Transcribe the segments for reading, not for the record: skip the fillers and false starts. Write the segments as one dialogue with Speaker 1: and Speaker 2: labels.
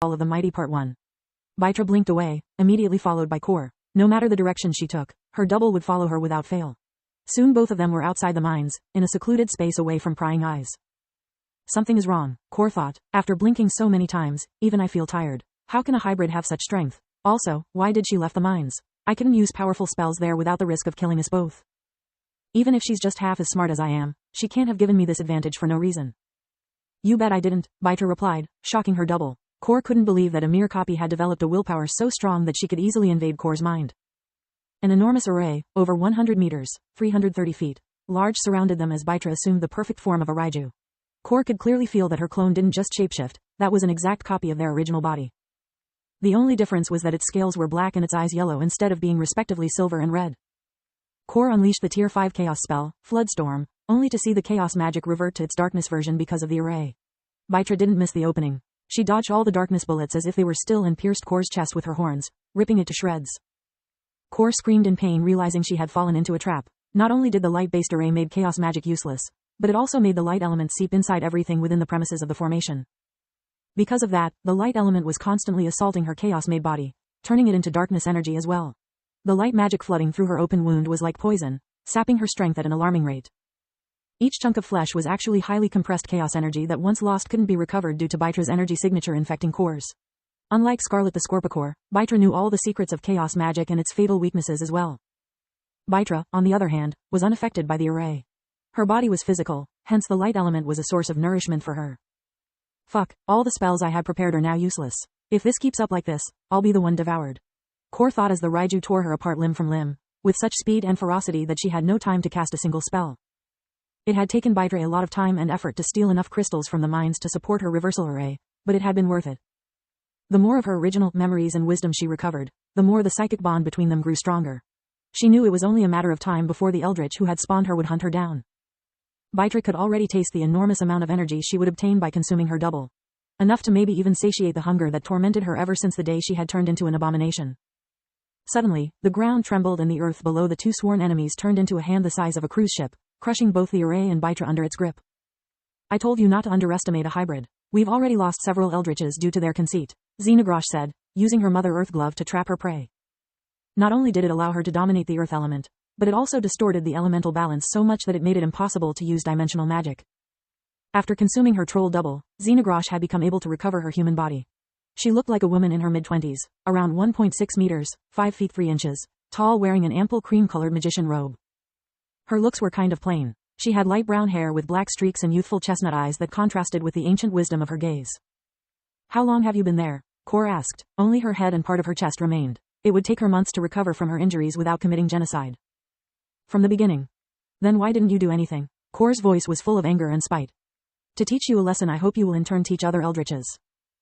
Speaker 1: Fall of the Mighty Part 1. Baitra blinked away, immediately followed by Kor. No matter the direction she took, her double would follow her without fail. Soon both of them were outside the mines, in a secluded space away from prying eyes. Something is wrong, Kor thought. After blinking so many times, even I feel tired. How can a hybrid have such strength? Also, why did she left the mines? I couldn't use powerful spells there without the risk of killing us both. Even if she's just half as smart as I am, she can't have given me this advantage for no reason. You bet I didn't, Baitra replied, shocking her double. Kor couldn't believe that a mere copy had developed a willpower so strong that she could easily invade Kor's mind. An enormous array, over 100 meters, 330 feet, large, surrounded them as Baitra assumed the perfect form of a Raiju. Kor could clearly feel that her clone didn't just shapeshift, that was an exact copy of their original body. The only difference was that its scales were black and its eyes yellow instead of being respectively silver and red. Kor unleashed the Tier 5 Chaos spell, Floodstorm, only to see the Chaos magic revert to its darkness version because of the array. Baitra didn't miss the opening. She dodged all the darkness bullets as if they were still and pierced Kor's chest with her horns, ripping it to shreds. Kor screamed in pain realizing she had fallen into a trap. Not only did the light-based array made chaos magic useless, but it also made the light element seep inside everything within the premises of the formation. Because of that, the light element was constantly assaulting her chaos-made body, turning it into darkness energy as well. The light magic flooding through her open wound was like poison, sapping her strength at an alarming rate. Each chunk of flesh was actually highly compressed chaos energy that once lost couldn't be recovered due to Baitra's energy signature infecting Kors. Unlike Scarlet the Scorpicore, Baitra knew all the secrets of chaos magic and its fatal weaknesses as well. Baitra, on the other hand, was unaffected by the array. Her body was physical, hence the light element was a source of nourishment for her. Fuck, all the spells I had prepared are now useless. If this keeps up like this, I'll be the one devoured. Kor thought as the Raiju tore her apart limb from limb, with such speed and ferocity that she had no time to cast a single spell. It had taken Baitra a lot of time and effort to steal enough crystals from the mines to support her reversal array, but it had been worth it. The more of her original memories and wisdom she recovered, the more the psychic bond between them grew stronger. She knew it was only a matter of time before the eldritch who had spawned her would hunt her down. Baitra could already taste the enormous amount of energy she would obtain by consuming her double. Enough to maybe even satiate the hunger that tormented her ever since the day she had turned into an abomination. Suddenly, the ground trembled and the earth below the two sworn enemies turned into a hand the size of a cruise ship, crushing both the array and Baitra under its grip. I told you not to underestimate a hybrid. We've already lost several eldritches due to their conceit, Xenogrosh said, using her Mother Earth glove to trap her prey. Not only did it allow her to dominate the earth element, but it also distorted the elemental balance so much that it made it impossible to use dimensional magic. After consuming her troll double, Xenogrosh had become able to recover her human body. She looked like a woman in her mid-20s, around 1.6 meters, 5 feet 3 inches, tall, wearing an ample cream-colored magician robe. Her looks were kind of plain. She had light brown hair with black streaks and youthful chestnut eyes that contrasted with the ancient wisdom of her gaze. How long have you been there? Kor asked. Only her head and part of her chest remained. It would take her months to recover from her injuries without committing genocide. From the beginning. Then why didn't you do anything? Kor's voice was full of anger and spite. To teach you a lesson I hope you will in turn teach other eldritches.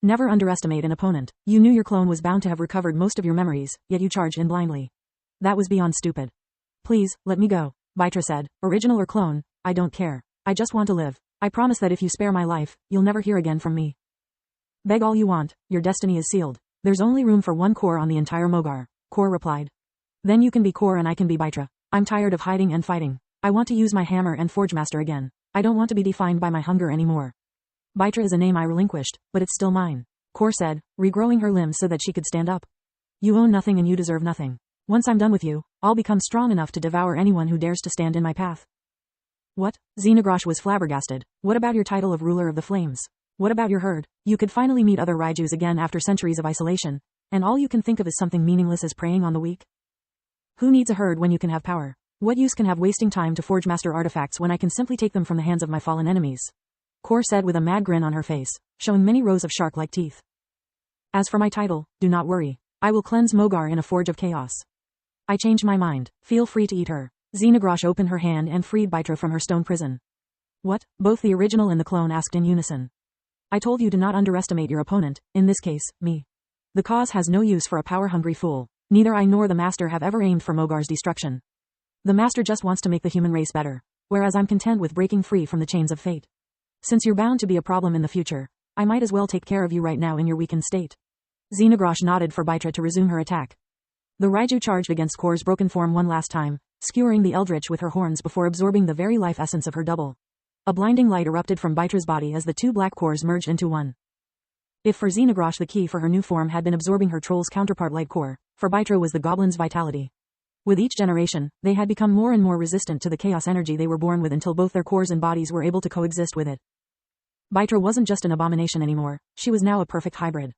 Speaker 1: Never underestimate an opponent. You knew your clone was bound to have recovered most of your memories, yet you charged in blindly. That was beyond stupid. Please, let me go, Baitra said. Original or clone, I don't care. I just want to live. I promise that if you spare my life, you'll never hear again from me. Beg all you want, your destiny is sealed. There's only room for one Kor on the entire Mogar, Kor replied. Then you can be Kor and I can be Baitra. I'm tired of hiding and fighting. I want to use my hammer and Forgemaster again. I don't want to be defined by my hunger anymore. Baitra is a name I relinquished, but it's still mine, Kor said, regrowing her limbs so that she could stand up. You own nothing and you deserve nothing. Once I'm done with you, I'll become strong enough to devour anyone who dares to stand in my path. What? Xenogrosh was flabbergasted. What about your title of ruler of the flames? What about your herd? You could finally meet other Raijus again after centuries of isolation, and all you can think of is something meaningless as preying on the weak? Who needs a herd when you can have power? What use can have wasting time to forge master artifacts when I can simply take them from the hands of my fallen enemies? Kor said with a mad grin on her face, showing many rows of shark-like teeth. As for my title, do not worry. I will cleanse Mogar in a forge of chaos. I changed my mind. Feel free to eat her. Xenogrosh opened her hand and freed Baitra from her stone prison. What? Both the original and the clone asked in unison. I told you to not underestimate your opponent, in this case, me. The cause has no use for a power-hungry fool. Neither I nor the Master have ever aimed for Mogar's destruction. The Master just wants to make the human race better, whereas I'm content with breaking free from the chains of fate. Since you're bound to be a problem in the future, I might as well take care of you right now in your weakened state. Xenogrosh nodded for Baitra to resume her attack. The Raiju charged against Kor's broken form one last time, skewering the eldritch with her horns before absorbing the very life essence of her double. A blinding light erupted from Baitra's body as the two black cores merged into one. If for Xenogrosh the key for her new form had been absorbing her troll's counterpart light core, for Bytro was the goblin's vitality. With each generation, they had become more and more resistant to the chaos energy they were born with until both their cores and bodies were able to coexist with it. Bytro wasn't just an abomination anymore, she was now a perfect hybrid.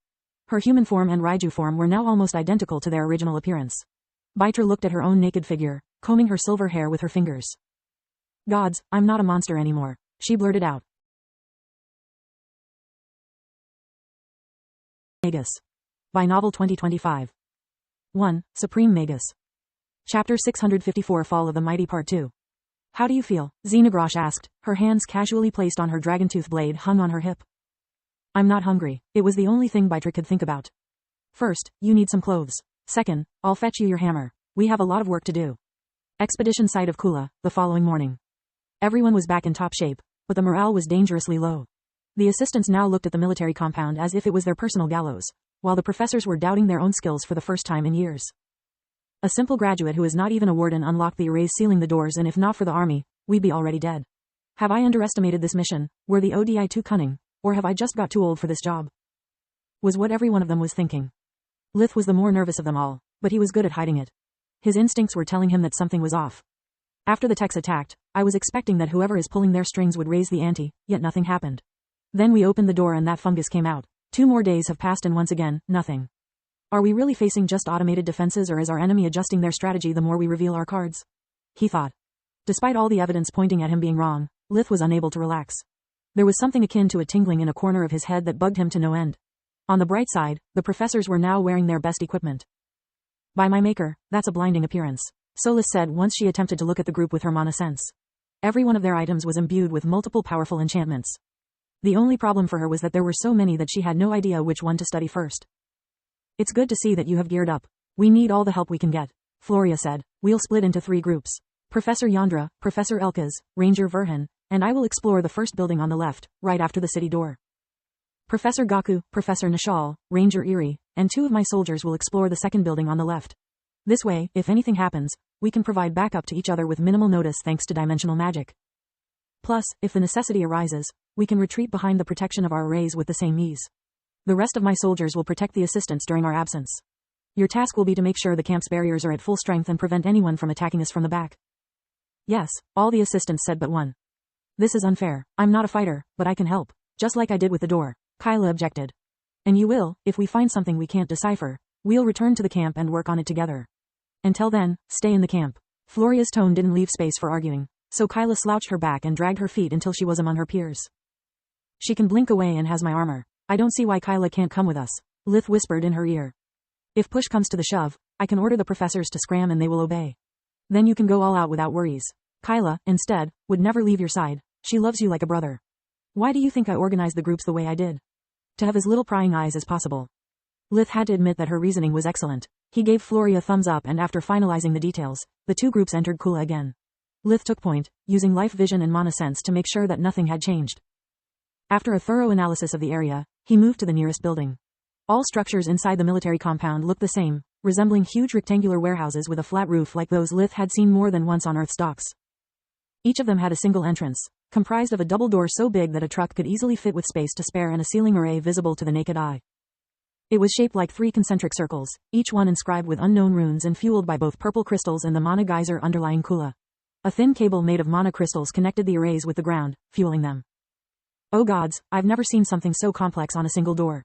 Speaker 1: Her human form and Raiju form were now almost identical to their original appearance. Bytro looked at her own naked figure, combing her silver hair with her fingers. Gods, I'm not a monster anymore, she blurted out. Magus. By Novel 2025. 1. Supreme Magus. Chapter 654 Fall of the Mighty Part 2. How do you feel? Xenogrosh asked, her hands casually placed on her dragontooth blade hung on her hip. I'm not hungry. It was the only thing Bytro could think about. First, you need some clothes. Second, I'll fetch you your hammer. We have a lot of work to do. Expedition site of Kula, the following morning. Everyone was back in top shape, but the morale was dangerously low. The assistants now looked at the military compound as if it was their personal gallows, while the professors were doubting their own skills for the first time in years. A simple graduate who is not even a warden unlocked the arrays sealing the doors, and if not for the army, we'd be already dead. Have I underestimated this mission? Were the ODI too cunning? Or have I just got too old for this job? Was what every one of them was thinking. Lith was the more nervous of them all, but he was good at hiding it. His instincts were telling him that something was off. After the techs attacked, I was expecting that whoever is pulling their strings would raise the ante, yet nothing happened. Then we opened the door and that fungus came out. 2 more days have passed and once again, nothing. Are we really facing just automated defenses, or is our enemy adjusting their strategy the more we reveal our cards? He thought. Despite all the evidence pointing at him being wrong, Lith was unable to relax. There was something akin to a tingling in a corner of his head that bugged him to no end. On the bright side, the professors were now wearing their best equipment. By my maker, that's a blinding appearance, Solis said once she attempted to look at the group with her mana sense. Every one of their items was imbued with multiple powerful enchantments. The only problem for her was that there were so many that she had no idea which one to study first. It's good to see that you have geared up. We need all the help we can get, Floria said. We'll split into 3 groups. Professor Yandra, Professor Elkaz, Ranger Verhan, and I will explore the first building on the left, right after the city door. Professor Gaku, Professor Nishal, Ranger Eri, and 2 of my soldiers will explore the second building on the left. This way, if anything happens, we can provide backup to each other with minimal notice thanks to dimensional magic. Plus, if the necessity arises, we can retreat behind the protection of our arrays with the same ease. The rest of my soldiers will protect the assistants during our absence. Your task will be to make sure the camp's barriers are at full strength and prevent anyone from attacking us from the back. Yes, all the assistants said but one. This is unfair. I'm not a fighter, but I can help. Just like I did with the door. Kyla objected. And you will, if we find something we can't decipher. We'll return to the camp and work on it together. Until then, stay in the camp. Floria's tone didn't leave space for arguing, so Kyla slouched her back and dragged her feet until she was among her peers. She can blink away and has my armor. I don't see why Kyla can't come with us, Lith whispered in her ear. If push comes to the shove, I can order the professors to scram and they will obey. Then you can go all out without worries. Kyla, instead, would never leave your side. She loves you like a brother. Why do you think I organized the groups the way I did? To have as little prying eyes as possible. Lith had to admit that her reasoning was excellent. He gave Floria a thumbs up, and after finalizing the details, the 2 groups entered Kula again. Lith took point, using life vision and mana sense to make sure that nothing had changed. After a thorough analysis of the area, he moved to the nearest building. All structures inside the military compound looked the same, resembling huge rectangular warehouses with a flat roof like those Lith had seen more than once on Earth's docks. Each of them had a single entrance, comprised of a double door so big that a truck could easily fit with space to spare and a ceiling array visible to the naked eye. It was shaped like 3 concentric circles, each one inscribed with unknown runes and fueled by both purple crystals and the mana geyser underlying Kula. A thin cable made of mana crystals connected the arrays with the ground, fueling them. Oh gods, I've never seen something so complex on a single door.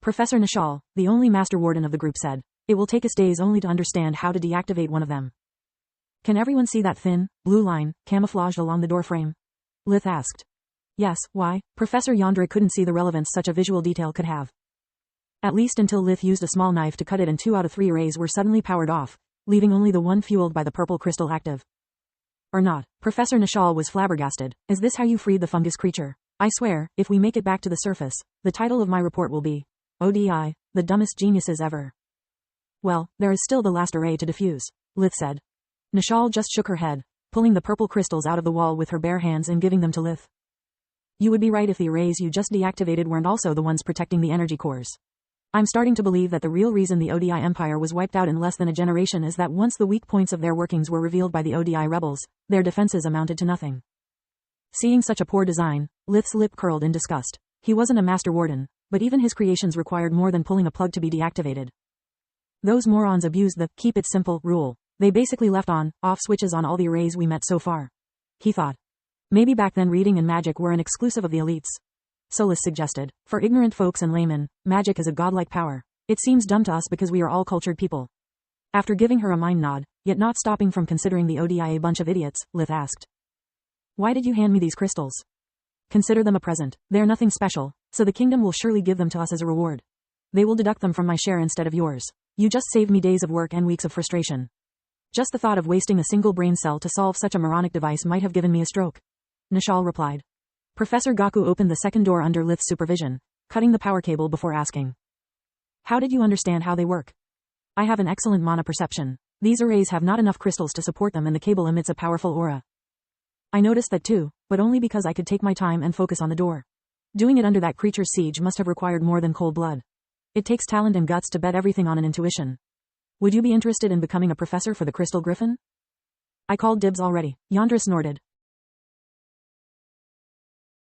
Speaker 1: Professor Nishal, the only master warden of the group, said. It will take us days only to understand how to deactivate one of them. Can everyone see that thin, blue line, camouflaged along the door frame? Lith asked. Yes, why? Professor Yandra couldn't see the relevance such a visual detail could have. At least until Lith used a small knife to cut it and 2 out of 3 arrays were suddenly powered off, leaving only the one fueled by the purple crystal active. Or not. Professor Nishal was flabbergasted. Is this how you freed the fungus creature? I swear, if we make it back to the surface, the title of my report will be, ODI, the dumbest geniuses ever. Well, there is still the last array to defuse, Lith said. Nishal just shook her head, pulling the purple crystals out of the wall with her bare hands and giving them to Lith. You would be right if the arrays you just deactivated weren't also the ones protecting the energy cores. I'm starting to believe that the real reason the ODI Empire was wiped out in less than a generation is that once the weak points of their workings were revealed by the ODI rebels, their defenses amounted to nothing. Seeing such a poor design, Lith's lip curled in disgust. He wasn't a master warden, but even his creations required more than pulling a plug to be deactivated. Those morons abused the keep it simple rule. They basically left on, off switches on all the arrays we met so far. He thought. Maybe back then reading and magic were an exclusive of the elites. Solus suggested. For ignorant folks and laymen, magic is a godlike power. It seems dumb to us because we are all cultured people. After giving her a mind nod, yet not stopping from considering the ODI a bunch of idiots, Lith asked. Why did you hand me these crystals? Consider them a present. They are nothing special, so the kingdom will surely give them to us as a reward. They will deduct them from my share instead of yours. You just saved me days of work and weeks of frustration. Just the thought of wasting a single brain cell to solve such a moronic device might have given me a stroke. Nishal replied. Professor Gaku opened the second door under Lith's supervision, cutting the power cable before asking. How did you understand how they work? I have an excellent mana perception. These arrays have not enough crystals to support them and the cable emits a powerful aura. I noticed that too, but only because I could take my time and focus on the door. Doing it under that creature's siege must have required more than cold blood. It takes talent and guts to bet everything on an intuition. Would you be interested in becoming a professor for the Crystal Griffin? I called dibs already. Yandris snorted.